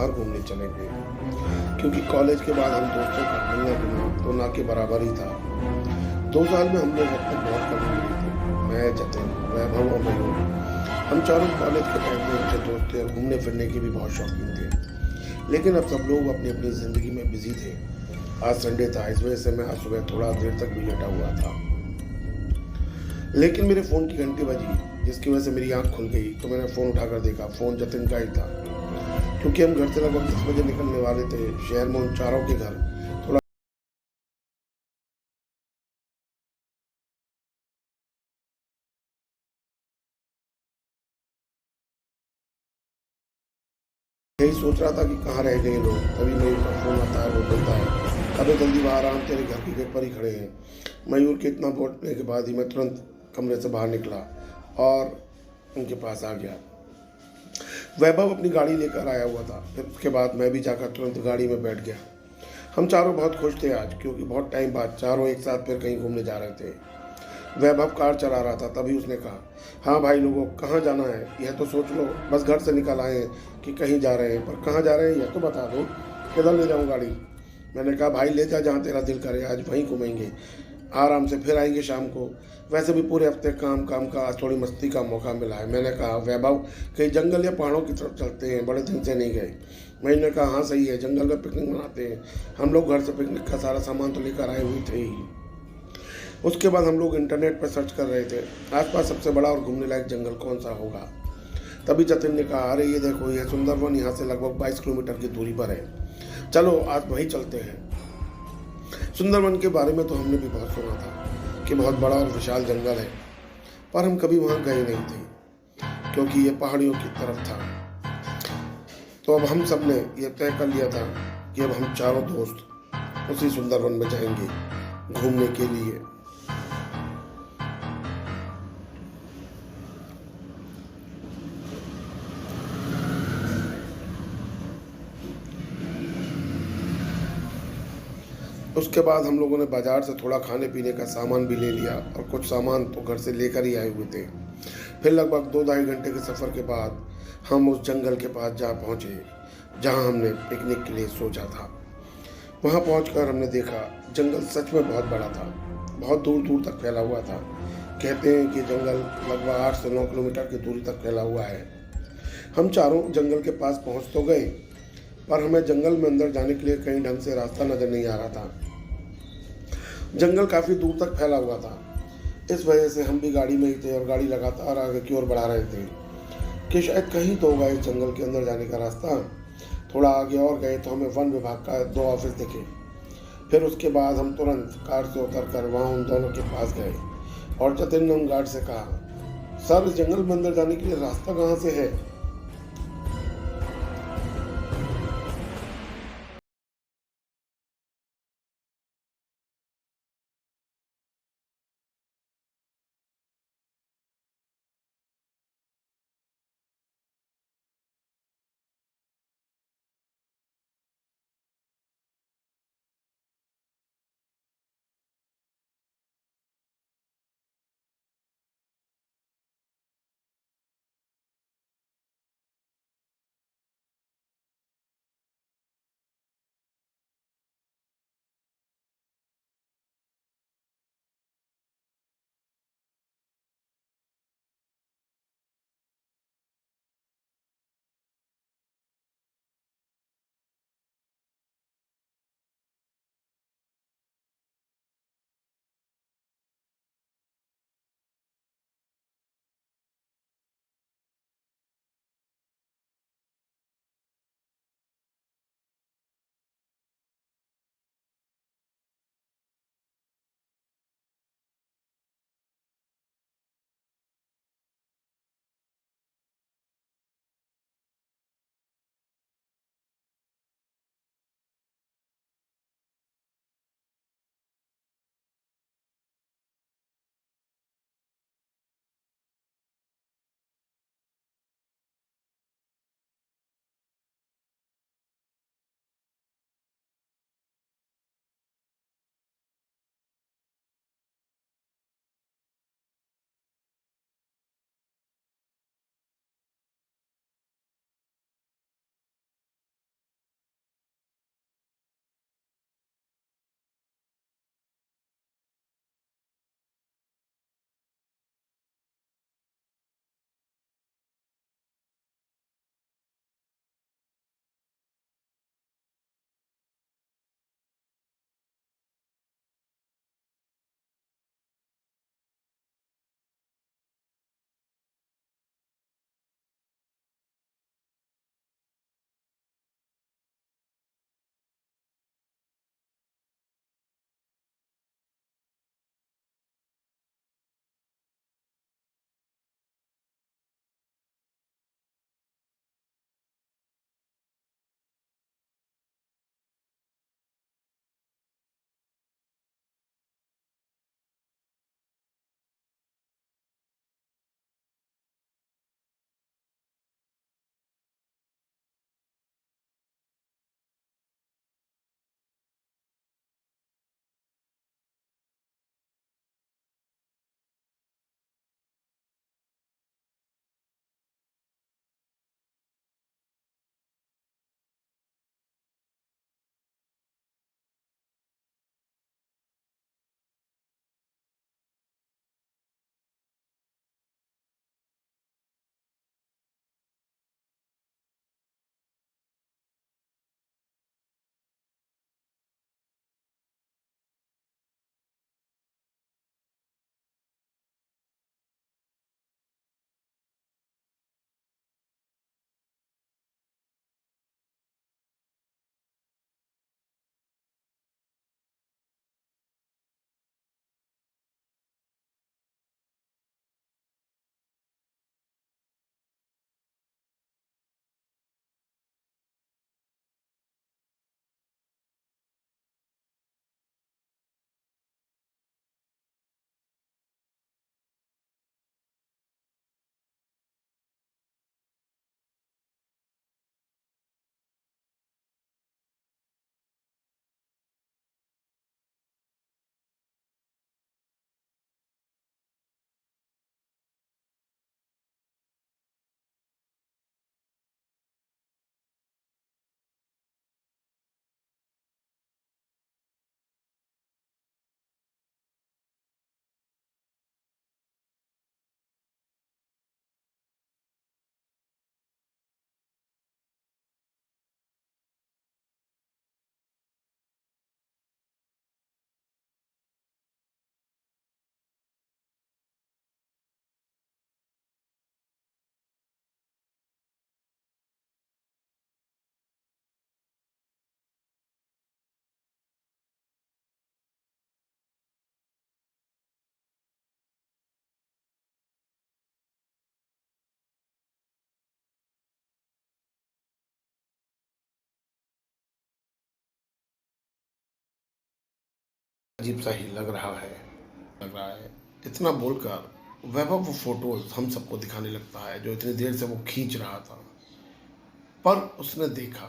बाहर घूमने चले गए, क्योंकि कॉलेज के बाद हम दोस्तों का मिलना जुलना तो ना के बराबर ही था। 2 साल में हम लोग अब तक बहुत कम मिले थे। मैं, जतिन, वैभव और मयूर, हम चारों कॉलेज के टाइम में अच्छे दोस्त थे और घूमने फिरने के भी बहुत शौकीन थे। लेकिन अब सब लोग अपनी अपनी ज़िंदगी में बिजी थे। आज संडे था, इस वजह से मैं आज सुबह थोड़ा देर तक भी लेटा हुआ था। लेकिन मेरे फ़ोन की घंटी बजी, जिसकी वजह से मेरी आँख खुल गई। तो मैंने फ़ोन उठाकर देखा, फ़ोन जतिन का ही था। क्योंकि हम घर से लगभग 10 बजे निकलने वाले थे। शहर में उन चारों के घर थोड़ा यही सोच रहा था कि कहाँ रह गए लोग। तभी मयूर का फ़ोन आता है, वो बोलता है, अबे जल्दी बाहर आ, हम तेरे घर के गेट पर ही खड़े हैं। मयूर के इतना बोलने के बाद ही मैं तुरंत कमरे से बाहर निकला और उनके पास आ गया। वैभव अपनी गाड़ी लेकर आया हुआ था। फिर उसके बाद मैं भी जाकर तुरंत गाड़ी में बैठ गया। हम चारों बहुत खुश थे आज, क्योंकि बहुत टाइम बाद चारों एक साथ फिर कहीं घूमने जा रहे थे। वैभव कार चला रहा था, तभी उसने कहा, हाँ भाई लोगों, कहाँ जाना है यह तो सोच लो। बस घर से निकल आए हैं कि कहीं जा रहे हैं, पर कहाँ जा रहे हैं यह तो बता दो। किधर ले जाऊँ गाड़ी? मैंने कहा, भाई ले जा जहाँ तेरा दिल करे, आज वहीं घूमेंगे आराम से, फिर आएंगे शाम को। वैसे भी पूरे हफ्ते काम काम का, आज थोड़ी मस्ती का मौका मिला है। मैंने कहा, वैभव कहीं जंगल या पहाड़ों की तरफ चलते हैं, बड़े दिन से नहीं गए। मैंने कहा, हाँ सही है, जंगल में पिकनिक मनाते हैं। हम लोग घर से पिकनिक का सारा सामान तो लेकर आए हुए थे ही। उसके बाद हम लोग इंटरनेट पर सर्च कर रहे थे आसपास सबसे बड़ा और घूमने लायक जंगल कौन सा होगा। तभी जतिन ने कहा, अरे ये देखो, यह सुंदरवन यहाँ से लगभग 22 किलोमीटर की दूरी पर है। चलो आज वहीं चलते हैं। सुंदरवन के बारे में तो हमने भी बहुत सुना था कि बहुत बड़ा और विशाल जंगल है, पर हम कभी वहाँ गए नहीं थे, क्योंकि ये पहाड़ियों की तरफ था। तो अब हम सब ने यह तय कर लिया था कि अब हम चारों दोस्त उसी सुंदरवन में जाएंगे घूमने के लिए। उसके बाद हम लोगों ने बाजार से थोड़ा खाने पीने का सामान भी ले लिया और कुछ सामान तो घर से लेकर ही आए हुए थे। फिर लगभग 2 ढाई घंटे के सफ़र के बाद हम उस जंगल के पास जा पहुँचे जहाँ हमने पिकनिक के लिए सोचा था। वहाँ पहुँचकर हमने देखा, जंगल सच में बहुत बड़ा था, बहुत दूर दूर तक फैला हुआ था। कहते हैं कि जंगल लगभग 8 से 9 किलोमीटर की दूरी तक फैला हुआ है। हम चारों जंगल के पास पहुँच तो गए, पर हमें जंगल में अंदर जाने के लिए कहीं ढंग से रास्ता नज़र नहीं आ रहा था। जंगल काफ़ी दूर तक फैला हुआ था। इस वजह से हम भी गाड़ी में ही थे और गाड़ी लगातार आगे की ओर बढ़ा रहे थे कि शायद कहीं तो होगा इस जंगल के अंदर जाने का रास्ता। थोड़ा आगे और गए तो हमें वन विभाग का 2 ऑफिस दिखे। फिर उसके बाद हम तुरंत कार से उतर कर वहाँ उन दोनों के पास गए और जतिन ने उन गार्ड से कहा, सर इस जंगल में अंदर जाने के लिए रास्ता कहाँ से है? अजीब सा ही लग रहा है। इतना बोलकर वैभव वो फोटोज हम सबको दिखाने लगता है जो इतनी देर से वो खींच रहा था। पर उसने देखा